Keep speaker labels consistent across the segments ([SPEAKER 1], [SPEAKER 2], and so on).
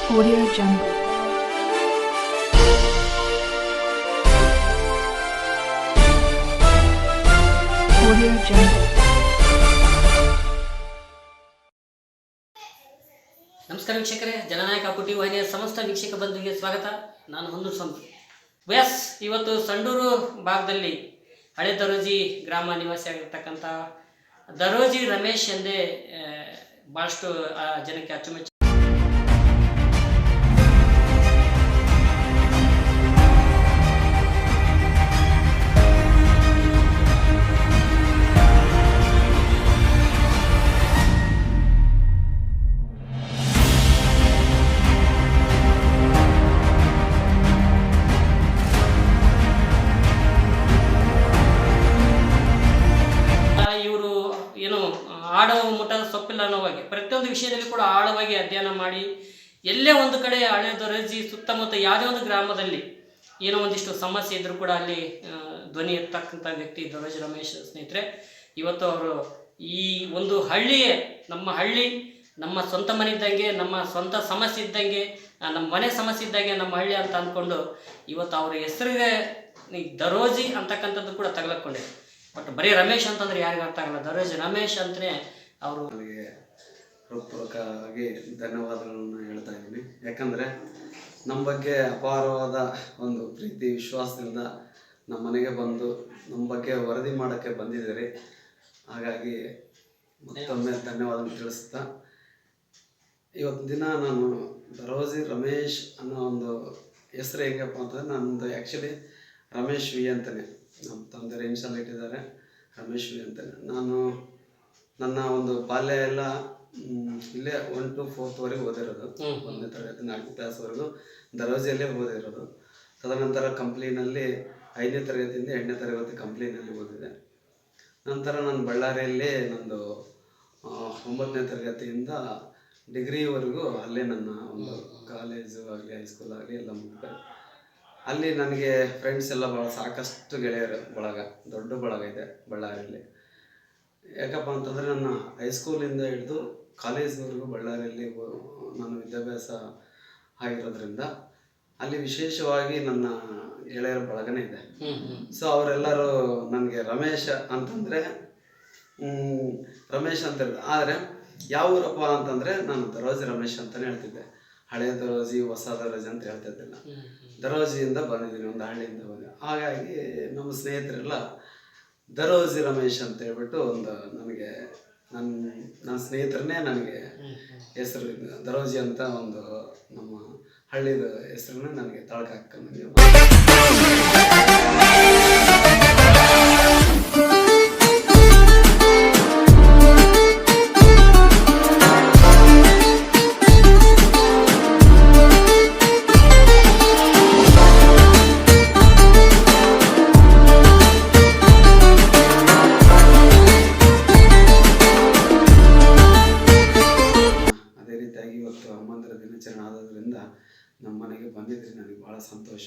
[SPEAKER 1] Audio Jungle. Audio Jungle.
[SPEAKER 2] ನಮಸ್ಕಾರ ವೀಕ್ಷಕರೇ, ಜನನಾಯಕ ಪುಟಿ ವಾಹಿನಿಯ ಸಮಸ್ತ ವೀಕ್ಷಕ ಬಂಧುವಿಗೆ ಸ್ವಾಗತ. ನಾನು ಹೊಂದೂರು ಸ್ವಾಮಿ. ವ್ಯಾಸ್ ಇವತ್ತು ಸಂಡೂರು ಭಾಗದಲ್ಲಿ ಹಳೆ ದರೋಜಿ ಗ್ರಾಮ ನಿವಾಸಿಯಾಗಿರ್ತಕ್ಕಂಥ ದರೋಜಿ ರಮೇಶ್ ಎಂದೇ ಭಾಳಷ್ಟು ಜನಕ್ಕೆ ಅಚ್ಚುಮೆಚ್ಚು. ಇವರು ಏನು ಆಡುವ ಮುಟ್ಟದ ಸೊಪ್ಪಿಲ್ಲ ಅನ್ನೋವಾಗಿ ಪ್ರತಿಯೊಂದು ವಿಷಯದಲ್ಲಿ ಕೂಡ ಆಳವಾಗಿ ಅಧ್ಯಯನ ಮಾಡಿ ಎಲ್ಲೇ ಒಂದು ಕಡೆ ಹಳೆ ದರೋಜಿ ಸುತ್ತಮುತ್ತ ಯಾವುದೇ ಒಂದು ಗ್ರಾಮದಲ್ಲಿ ಏನೋ ಒಂದಿಷ್ಟು ಸಮಸ್ಯೆ ಇದ್ರೂ ಕೂಡ ಅಲ್ಲಿ ಧ್ವನಿ ಎತ್ತಕ್ಕಂಥ ವ್ಯಕ್ತಿ ದರೋಜಿ ರಮೇಶ್ ಸ್ನೇಹಿತರೆ. ಇವತ್ತು ಅವರು ಈ ಒಂದು ಹಳ್ಳಿಯೇ ನಮ್ಮ ಹಳ್ಳಿ, ನಮ್ಮ ಸ್ವಂತ ಮನೆ ಇದ್ದಂಗೆ, ನಮ್ಮ ಸ್ವಂತ ಸಮಸ್ಯೆ ಇದ್ದಂಗೆ, ನಮ್ಮ ಮನೆ ಸಮಸ್ಯೆ ಇದ್ದಂಗೆ ನಮ್ಮ ಹಳ್ಳಿ ಅಂತ ಅಂದ್ಕೊಂಡು ಇವತ್ತು ಅವ್ರ ಹೆಸರಿಗೆ ದರೋಜಿ ಅಂತಕ್ಕಂಥದ್ದು ಕೂಡ ತಗಲಕ್ಕೊಂಡಿದೆ. ಬಟ್ ಬರೀ ರಮೇಶ್ ಅಂತಂದ್ರೆ ಯಾರಿಗೂ ಅರ್ಥ ಆಗಲ್ಲ. ದರೋಜಿ ರಮೇಶ್ ಅಂತಲೇ ಅವರು.
[SPEAKER 3] ನನಗೆ ಹೃತ್ಪೂರ್ವಕವಾಗಿ ಧನ್ಯವಾದಗಳನ್ನು ಹೇಳ್ತಾ ಇದ್ದೀನಿ. ಯಾಕಂದರೆ ನಮ್ಮ ಬಗ್ಗೆ ಅಪಾರವಾದ ಒಂದು ಪ್ರೀತಿ ವಿಶ್ವಾಸದಿಂದ ನಮ್ಮ ಮನೆಗೆ ಬಂದು ನಮ್ಮ ಬಗ್ಗೆ ವರದಿ ಮಾಡೋಕ್ಕೆ ಬಂದಿದ್ದೀರಿ. ಹಾಗಾಗಿ ಮತ್ತೊಮ್ಮೆ ಧನ್ಯವಾದ ತಿಳಿಸ್ತಾ, ಇವತ್ತು ದಿನ ನಾನು ದರೋಜಿ ರಮೇಶ್ ಅನ್ನೋ ಒಂದು ಹೆಸರು ಹೆಂಗಪ್ಪ ಅಂತಂದರೆ, ನನ್ನದು ಆ್ಯಕ್ಚುಲಿ ರಮೇಶ್ ವಿ ಅಂತಲೇ ನಮ್ಮ ತಂದೆ ಇನ್ಷಿಯಲ್ ಇಟ್ಟಿದ್ದಾರೆ, ರಮೇಶ್ ವಿ ಅಂತಲೇ. ನಾನು ನನ್ನ ಒಂದು ಬಾಲ್ಯ ಎಲ್ಲ ಇಲ್ಲೇ 1 to 4th ಓದಿರೋದು. 1ನೇ ತರಗತಿ 4ನೇ ಕ್ಲಾಸ್ವರೆಗೂ ದರೋಜಿಯಲ್ಲೇ ಓದಿರೋದು. ತದನಂತರ ಕಂಪ್ಲೀನಲ್ಲಿ 5ನೇ ತರಗತಿಯಿಂದ 8ನೇ ತರಗತಿ ಕಂಪ್ಲೀನಲ್ಲಿ ಓದಿದೆ. ನಂತರ ನಾನು ಬಳ್ಳಾರಿಯಲ್ಲೇ ನಂದು 9ನೇ ತರಗತಿಯಿಂದ ಡಿಗ್ರಿವರೆಗೂ ಅಲ್ಲೇ ನನ್ನ ಒಂದು ಕಾಲೇಜು ಆಗಲಿ ಹೈಸ್ಕೂಲ್ ಆಗಲಿ ಎಲ್ಲ ಮುಗಿದೆ. ಅಲ್ಲಿ ನನಗೆ ಫ್ರೆಂಡ್ಸ್ ಎಲ್ಲ ಭಾಳ ಸಾಕಷ್ಟು ಗೆಳೆಯರು ಬಳಗ, ದೊಡ್ಡ ಬಳಗ ಇದೆ ಬಳ್ಳಾರಿಯಲ್ಲಿ. ಯಾಕಪ್ಪ ಅಂತಂದರೆ ನನ್ನ ಹೈಸ್ಕೂಲಿಂದ ಹಿಡಿದು ಕಾಲೇಜ್ವರೆಗೂ ಬಳ್ಳಾರಿಯಲ್ಲಿ ನಾನು ವಿದ್ಯಾಭ್ಯಾಸ ಆಗಿರೋದ್ರಿಂದ ಅಲ್ಲಿ ವಿಶೇಷವಾಗಿ ನನ್ನ ಗೆಳೆಯರ ಬಳಗನೇ ಇದೆ. ಸೊ ಅವರೆಲ್ಲರೂ ನನಗೆ ರಮೇಶ್ ಅಂತಂದರೆ ರಮೇಶ್ ಅಂತ ಹೇಳಿದೆ. ಆದರೆ ಯಾವ ಊರಪ್ಪ ಅಂತಂದರೆ ನಾನು ದರೋಜಿ ರಮೇಶ್ ಅಂತಲೇ ಹೇಳ್ತಿದ್ದೆ. ಹಳೆ ದರೋಜಿ ಹೊಸ ದರೋಜಿ ಅಂತ ಹೇಳ್ತಿದ್ದಿಲ್ಲ. ದರೋಜಿಯಿಂದ ಬಂದಿದ್ದೀನಿ, ಒಂದು ಹಳ್ಳಿಯಿಂದ ಬಂದಿದ್ದೀನಿ. ಹಾಗಾಗಿ ನಮ್ಮ ಸ್ನೇಹಿತರೆಲ್ಲ ದರೋಜಿ ರಮೇಶ್ ಅಂತ ಹೇಳ್ಬಿಟ್ಟು ಒಂದು ನನಗೆ ನನ್ನ ಸ್ನೇಹಿತರನ್ನೇ ನನಗೆ ಹೆಸರು ದರೋಜಿ ಅಂತ ಒಂದು ನಮ್ಮ ಹಳ್ಳಿದ ಹೆಸರನ್ನ ನನಗೆ ತಾಳ್ಕ ಹಾಕೊಂಡು ನಮ್ಮ ಮನೆಗೆ ಬಂದಿದ್ದರೆ ನನಗೆ ಭಾಳ ಸಂತೋಷ.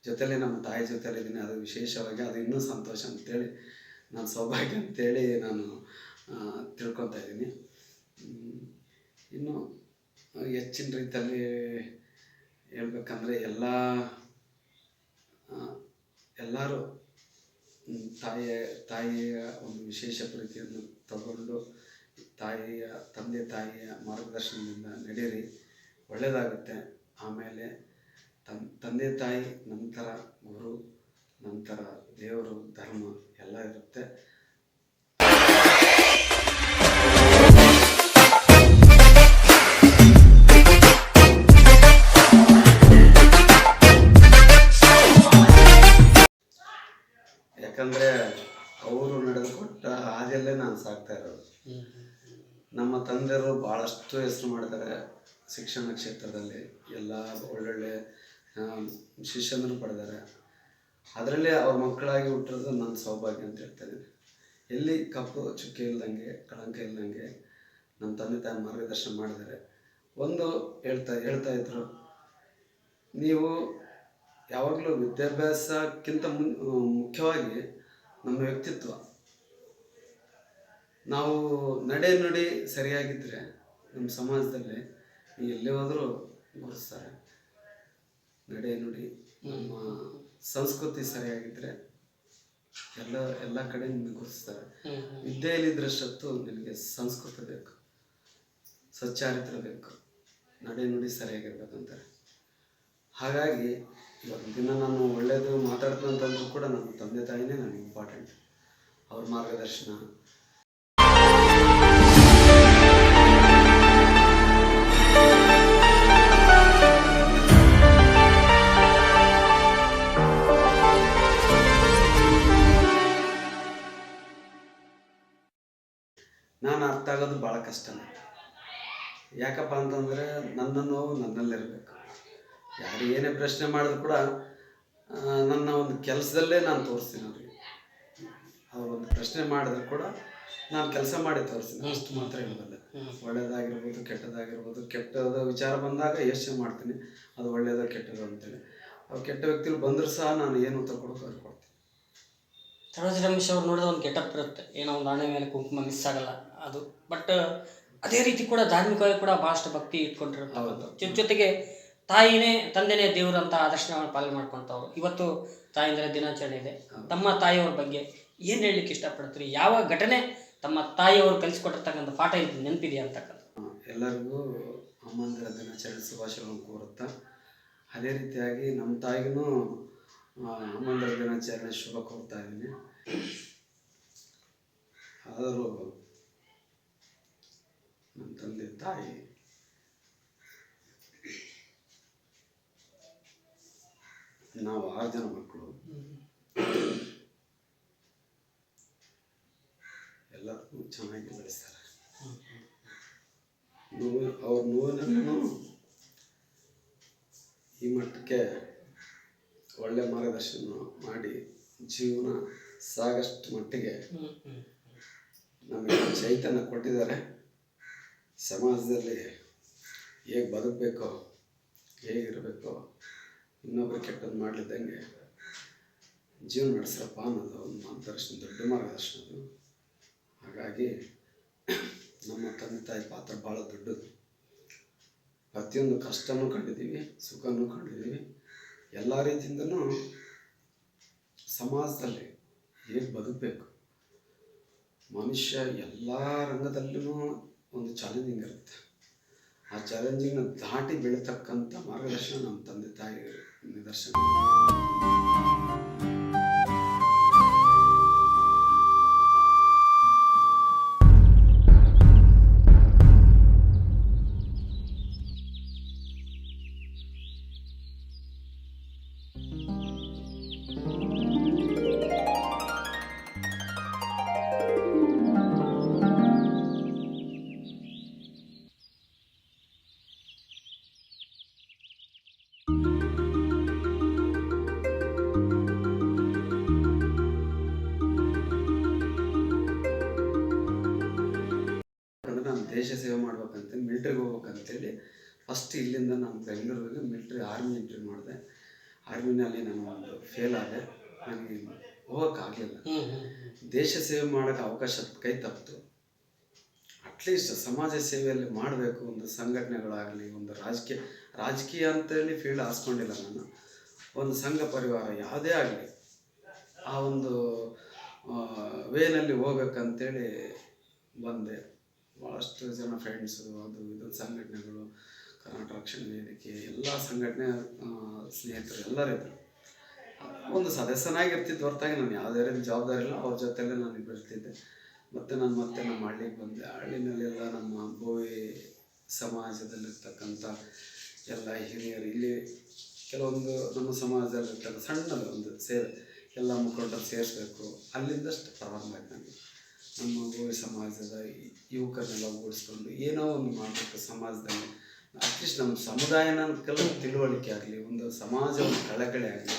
[SPEAKER 3] ಜೊತೆಲಿ ನಮ್ಮ ತಾಯಿ ಜೊತೆಲಿದ್ದೀನಿ, ಅದು ವಿಶೇಷವಾಗಿ ಅದು ಇನ್ನೂ ಸಂತೋಷ ಅಂತೇಳಿ, ನಾನು ಸೌಭಾಗ್ಯ ಅಂತೇಳಿ ನಾನು ತಿಳ್ಕೊತಾ ಇದ್ದೀನಿ. ಇನ್ನು ಹೆಚ್ಚಿನ ರೀತಿಯಲ್ಲಿ ಹೇಳ್ಬೇಕಂದ್ರೆ ಎಲ್ಲರೂ ತಾಯಿಯ ಒಂದು ವಿಶೇಷ ಪ್ರೀತಿಯನ್ನು ತಗೊಂಡು ತಂದೆ ತಾಯಿಯ ಮಾರ್ಗದರ್ಶನದಿಂದ ನಡೆಯಿರಿ, ಒಳ್ಳೆಯದಾಗುತ್ತೆ. ಆಮೇಲೆ ತಂದೆ ತಾಯಿ ನಂತರ ಗುರು, ನಂತರ ದೇವರು, ಧರ್ಮ ಎಲ್ಲ ಇರುತ್ತೆ. ಯಾಕಂದರೆ ಅವರು ನಡೆದುಕೊಟ್ಟ ಹಾದಿಯಲ್ಲೇ ನಾನು ಸಾಗ್ತಾ ಇರೋದು. ನಮ್ಮ ತಂದೆಯವರು ಭಾಳಷ್ಟು ಹೆಸರು ಮಾಡಿದ್ದಾರೆ ಶಿಕ್ಷಣ ಕ್ಷೇತ್ರದಲ್ಲಿ. ಎಲ್ಲ ಒಳ್ಳೊಳ್ಳೆ ಶಿಷ್ಯಂದರು ಪಡೆದಾರೆ. ಅದರಲ್ಲೇ ಅವ್ರ ಮಕ್ಕಳಾಗಿ ಹುಟ್ಟಿರೋದು ನನ್ನ ಸೌಭಾಗ್ಯ ಅಂತ ಹೇಳ್ತಾಯಿದ್ದೀನಿ. ಎಲ್ಲಿ ಕಪ್ಪು ಚುಕ್ಕೆ ಇಲ್ದಂಗೆ, ಕಳಂಕ ಇಲ್ದಂಗೆ ನಮ್ಮ ತಂದೆ ತಾಯಿ ಮಾರ್ಗದರ್ಶನ ಮಾಡಿದ್ದಾರೆ. ಒಂದು ಹೇಳ್ತಾ ಇದ್ರು, ನೀವು ಯಾವಾಗಲೂ ವಿದ್ಯಾಭ್ಯಾಸಕ್ಕಿಂತ ಮುಖ್ಯವಾಗಿ ನಮ್ಮ ವ್ಯಕ್ತಿತ್ವ, ನಾವು ನಡೆ ನುಡಿ ಸರಿಯಾಗಿದ್ದರೆ ನಮ್ಮ ಸಮಾಜದಲ್ಲಿ ಎಲ್ಲೇ ಹೋದರೂ ಗುರುತಿಸ್ತಾರೆ. ನಡೆ ನುಡಿ ನಮ್ಮ ಸಂಸ್ಕೃತಿ ಸರಿಯಾಗಿದ್ದರೆ ಎಲ್ಲ ಕಡೆ ನಿಮಗೆ ಗುರುತಿಸ್ತಾರೆ. ವಿದ್ಯೆಯಲ್ಲಿದ್ದರಷ್ಟು ನಿನಗೆ ಸಂಸ್ಕೃತಿ ಬೇಕು, ಸಚ್ಚಾರಿತ್ರ ಬೇಕು, ನಡೆ ನುಡಿ ಸರಿಯಾಗಿರ್ಬೇಕಂತಾರೆ. ಹಾಗಾಗಿ ಇವತ್ತಿನ ದಿನ ನಾನು ಒಳ್ಳೆಯದು ಮಾತಾಡ್ತಂತಂದ್ರೂ ಕೂಡ ನನ್ನ ತಂದೆ ತಾಯಿನೇ ನನಗೆ ಇಂಪಾರ್ಟೆಂಟ್. ಅವ್ರ ಮಾರ್ಗದರ್ಶನ. ನಾನು ಅರ್ಥ ಆಗೋದು ಭಾಳ ಕಷ್ಟನೇ. ಯಾಕಪ್ಪ ಅಂತಂದರೆ ನನ್ನ ನೋವು ನನ್ನಲ್ಲಿರಬೇಕು. ಯಾರು ಏನೇ ಪ್ರಶ್ನೆ ಮಾಡಿದ್ರು ಕೂಡ ನನ್ನ ಒಂದು ಕೆಲಸದಲ್ಲೇ ನಾನು ತೋರಿಸ್ತೀನಿ ಅವರಿಗೆ. ಅವ್ರು ಒಂದು ಪ್ರಶ್ನೆ ಮಾಡಿದ್ರು ಕೂಡ ನಾನು ಕೆಲಸ ಮಾಡಿ ತೋರಿಸ್ತೀನಿ, ಅಷ್ಟು ಮಾತ್ರ ಹೇಳೋದಲ್ಲ. ಒಳ್ಳೆಯದಾಗಿರ್ಬೋದು ಕೆಟ್ಟದಾಗಿರ್ಬೋದು, ಕೆಟ್ಟದ ವಿಚಾರ ಬಂದಾಗ ಯೋಚನೆ ಮಾಡ್ತೀನಿ ಅದು ಒಳ್ಳೆಯದೋ ಕೆಟ್ಟದೋ ಅಂತೇಳಿ. ಅವ್ರು ಕೆಟ್ಟ ವ್ಯಕ್ತಿಗಳು ಬಂದರೂ ಸಹ ನಾನು ಏನು ಉತ್ತರ ಕೊಡೋಕೆ ಅವ್ರಿಗೆ ಕೊಡ್ತೀನಿ.
[SPEAKER 2] ತಡೋಜಿ ರಮೇಶ್ ಅವ್ರು ನೋಡಿದ್ರೆ ಒಂದು ಗೆಟಪ್ ಇರುತ್ತೆ, ಏನೋ ಒಂದು ಹಣೆ ಮೇಲೆ ಕುಂಕುಮ ಮಿಸ್ ಆಗಲ್ಲ ಅದು. ಬಟ್ ಅದೇ ರೀತಿ ಕೂಡ ಧಾರ್ಮಿಕವಾಗಿ ಕೂಡ ಭಾಳಷ್ಟು ಭಕ್ತಿ ಇಟ್ಕೊಂಡಿರುತ್ತೆ. ಜೊತೆಗೆ ತಾಯಿನೇ ತಂದೆನೇ ದೇವರು ಅಂತ ಆದರ್ಶನ ಪಾಲನೆ ಮಾಡ್ಕೊತವ್ರು. ಇವತ್ತು ತಾಯಿಂದ್ರ ದಿನಾಚರಣೆ ಇದೆ. ತಮ್ಮ ತಾಯಿಯವ್ರ ಬಗ್ಗೆ ಏನು ಹೇಳಲಿಕ್ಕೆ ಇಷ್ಟಪಡ್ತೀರಿ? ಯಾವ ಘಟನೆ ತಮ್ಮ ತಾಯಿಯವರು ಕಲಿಸ್ಕೊಟ್ಟಿರ್ತಕ್ಕಂಥ ಪಾಠ ಇದು ನೆನಪಿದೆಯಾ ಅಂತಕ್ಕಂಥ?
[SPEAKER 3] ಎಲ್ಲರಿಗೂ ಅಮ್ಮಂದಿರ ದಿನಾಚರಣೆ ಶುಭಾಶಯಗಳನ್ನು ಕೋರುತ್ತಾ, ಅದೇ ರೀತಿಯಾಗಿ ನಮ್ಮ ತಾಯಿಗೂ ಅಮ್ಮಂದಿರ ದಿನಾಚರಣೆ ಶುಭ ಕೋರ್ತಾ ಇದ್ದೀನಿ. ಆದರೂ ನಮ್ಮ ತಂದೆ ತಾಯಿ ನಾವು 6 ಜನ ಮಕ್ಕಳು, ಎಲ್ಲರೂ ಚೆನ್ನಾಗಿ ಬೆಳೆಸ್ತಾರೆ. ಅವ್ರ ನೋವಿನಲ್ಲೂ ಈ ಮಟ್ಟಕ್ಕೆ ಒಳ್ಳೆ ಮಾರ್ಗದರ್ಶನ ಮಾಡಿ ಜೀವನ ಸಾಗಷ್ಟು ಮಟ್ಟಿಗೆ ನಮಗೆ ಚೈತನ್ಯ ಕೊಟ್ಟಿದ್ದಾರೆ. ಸಮಾಜದಲ್ಲಿ ಹೇಗೆ ಬದುಕಬೇಕೋ, ಹೇಗಿರಬೇಕೋ, ಇನ್ನೊಬ್ಬರು ಕೆಟ್ಟದ್ದು ಮಾಡಲಿದ್ದಂಗೆ ಜೀವನ ನಡೆಸಪ್ಪ ಅನ್ನೋದು ಒಂದು ಮಾರ್ಗದರ್ಶನ, ದೊಡ್ಡ ಮಾರ್ಗದರ್ಶನ ಅದು. ಹಾಗಾಗಿ ನಮ್ಮ ತಂದೆ ತಾಯಿ ಪಾತ್ರ ಭಾಳ ದೊಡ್ಡದು. ಪ್ರತಿಯೊಂದು ಕಷ್ಟನೂ ಕಂಡಿದ್ದೀವಿ, ಸುಖನೂ ಕಂಡಿದ್ದೀವಿ. ಎಲ್ಲ ರೀತಿಯಿಂದನೂ ಸಮಾಜದಲ್ಲಿ ಹೇಗೆ ಬದುಕಬೇಕು, ಮನುಷ್ಯ ಎಲ್ಲ ರಂಗದಲ್ಲೂ ಒಂದು ಚಾಲೆಂಜಿಂಗ್ ಇರುತ್ತೆ. ಆ ಚಾಲೆಂಜಿಂಗ್ನ ದಾಟಿ ಬೆಳೀತಕ್ಕಂಥ ಮಾರ್ಗದರ್ಶನ ನಮ್ಮ ತಂದೆ ತಾಯಿ ನಿದರ್ಶನ. ದೇಶ ಸೇವೆ ಮಾಡ್ಬೇಕಂತೇಳಿ ಮಿಲ್ಟ್ರಿಗೆ ಹೋಗ್ಬೇಕಂತೇಳಿ ಫಸ್ಟ್ ಇಲ್ಲಿಂದ ನಾನು ಬೆಂಗಳೂರಿಗೆ ಮಿಲ್ಟ್ರಿ ಆರ್ಮಿ ಎಂಟ್ರಿ ಮಾಡಿದೆ. ಆರ್ಮಿನಲ್ಲಿ ನಾನು ಒಂದು ಫೇಲ್ ಆದೆ, ನನಗೆ ಹೋಗೋಕ್ಕಾಗಲಿಲ್ಲ. ದೇಶ ಸೇವೆ ಮಾಡೋಕ್ಕೆ ಅವಕಾಶ ಕೈ ತಪ್ಪಿತು. ಅಟ್ಲೀಸ್ಟ್ ಸಮಾಜ ಸೇವೆಯಲ್ಲಿ ಮಾಡಬೇಕು, ಒಂದು ಸಂಘಟನೆಗಳಾಗಲಿ, ಒಂದು ರಾಜಕೀಯ ಅಂತೇಳಿ ಫೀಲ್ಡ್ ಹಾಸ್ಕೊಂಡಿಲ್ಲ ನಾನು. ಒಂದು ಸಂಘ ಪರಿವಾರ ಯಾವುದೇ ಆಗಲಿ ಆ ಒಂದು ವೇನಲ್ಲಿ ಹೋಗ್ಬೇಕಂತೇಳಿ ಬಂದೆ. ಭಾಳಷ್ಟು ಜನ ಫ್ರೆಂಡ್ಸು, ಅದು ಇದು ಸಂಘಟನೆಗಳು, ಕರ್ನಾಟಕ ರಕ್ಷಣಾ ವೇದಿಕೆ, ಎಲ್ಲ ಸಂಘಟನೆ ಸ್ನೇಹಿತರು ಎಲ್ಲರೂ ಇದ್ದರು. ಒಂದು ಸದಸ್ಯನಾಗಿರ್ತಿದ್ದು ಹೊರತಾಗಿ ನಾನು ಯಾವುದೇ ರೀತಿ ಜವಾಬ್ದಾರಿ ಇಲ್ಲ. ಅವ್ರ ಜೊತೆಯಲ್ಲೇ ನಾನು ಬೆಳೆತಿದ್ದೆ. ಮತ್ತು ನಮ್ಮ ಹಳ್ಳಿಗೆ ಬಂದೆ. ಹಳ್ಳಿನಲ್ಲೆಲ್ಲ ನಮ್ಮ ಬೋವಿ ಸಮಾಜದಲ್ಲಿರ್ತಕ್ಕಂಥ ಎಲ್ಲ ಹಿರಿಯರು, ಇಲ್ಲಿ ಕೆಲವೊಂದು ನಮ್ಮ ಸಮಾಜದಲ್ಲಿರ್ತಕ್ಕ ಸಣ್ಣದು ಒಂದು ಎಲ್ಲ ಮುಖಂಡರು ಸೇರಿಸ್ಬೇಕು, ಅಲ್ಲಿಂದಷ್ಟು ಪ್ರಾರಂಭ ಆಯ್ತು ನನಗೆ. ನಮ್ಮ ಬೋವಿ ಸಮಾಜದ ಯುವಕರನ್ನೆಲ್ಲ ಓಡಿಸ್ಕೊಂಡು ಏನೋ ಒಂದು ಮಾಡಬೇಕು ಸಮಾಜದಲ್ಲಿ. ಅಟ್ಲೀಸ್ಟ್ ನಮ್ಮ ಸಮುದಾಯನ ಕೆಲವು ತಿಳುವಳಿಕೆ ಆಗಲಿ, ಒಂದು ಸಮಾಜ ಒಂದು ಕಳಕಳಿ ಆಗಲಿ,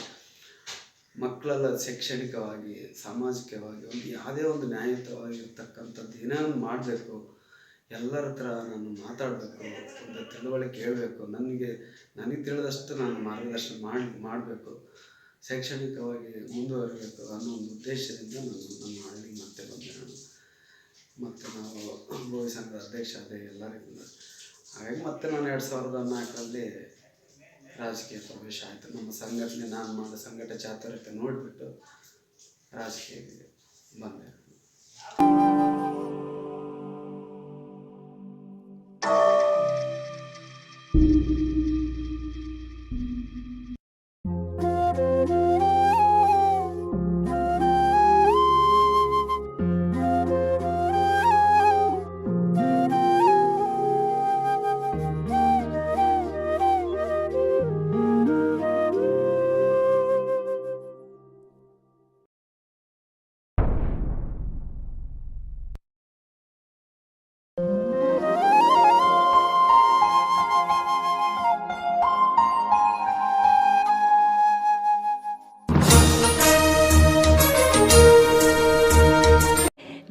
[SPEAKER 3] ಮಕ್ಕಳೆಲ್ಲ ಶೈಕ್ಷಣಿಕವಾಗಿ ಸಾಮಾಜಿಕವಾಗಿ ಒಂದು ಯಾವುದೇ ಒಂದು ನ್ಯಾಯಯುತವಾಗಿರ್ತಕ್ಕಂಥದ್ದು ಏನೇ ಒಂದು ಮಾಡಬೇಕು. ಎಲ್ಲರ ಹತ್ರ ನಾನು ಮಾತಾಡಬೇಕು, ಒಂದು ತಿಳುವಳಿಕೆ ಹೇಳಬೇಕು, ನನಗೆ ತಿಳಿದಷ್ಟು ನಾನು ಮಾರ್ಗದರ್ಶನ ಮಾಡಬೇಕು, ಶೈಕ್ಷಣಿಕವಾಗಿ ಮುಂದುವರಿಬೇಕು ಅನ್ನೋ ಒಂದು ಉದ್ದೇಶದಿಂದ ನಾನು ನಮ್ಮ ಹಳ್ಳಿಗೆ ಮತ್ತೆ ಬಂದೆ. ನಾನು ಮತ್ತು ನಾವು ಬೋವಿ ಸಂಘದ ಅಧ್ಯಕ್ಷ ಅದೇ ಎಲ್ಲರಿಗೂ. ಹಾಗಾಗಿ ಮತ್ತೆ ನಾನು 2004ರಲ್ಲಿ ರಾಜಕೀಯ ಪ್ರವೇಶ ಆಯಿತು. ನಮ್ಮ ಸಂಘಟನೆ, ನಾನು ಮಾಡೋ ಸಂಘಟನೆ ಚಾತುರ್ಯತೆ ನೋಡಿಬಿಟ್ಟು ರಾಜಕೀಯಕ್ಕೆ ಬಂದೆ.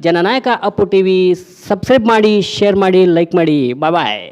[SPEAKER 2] ಜನನಾಯಕ ಅಪ್ಪು ಟಿವಿ ಸಬ್ಸ್ಕ್ರೈಬ್ ಮಾಡಿ, ಶೇರ್ ಮಾಡಿ, ಲೈಕ್ ಮಾಡಿ. ಬಾಯ್.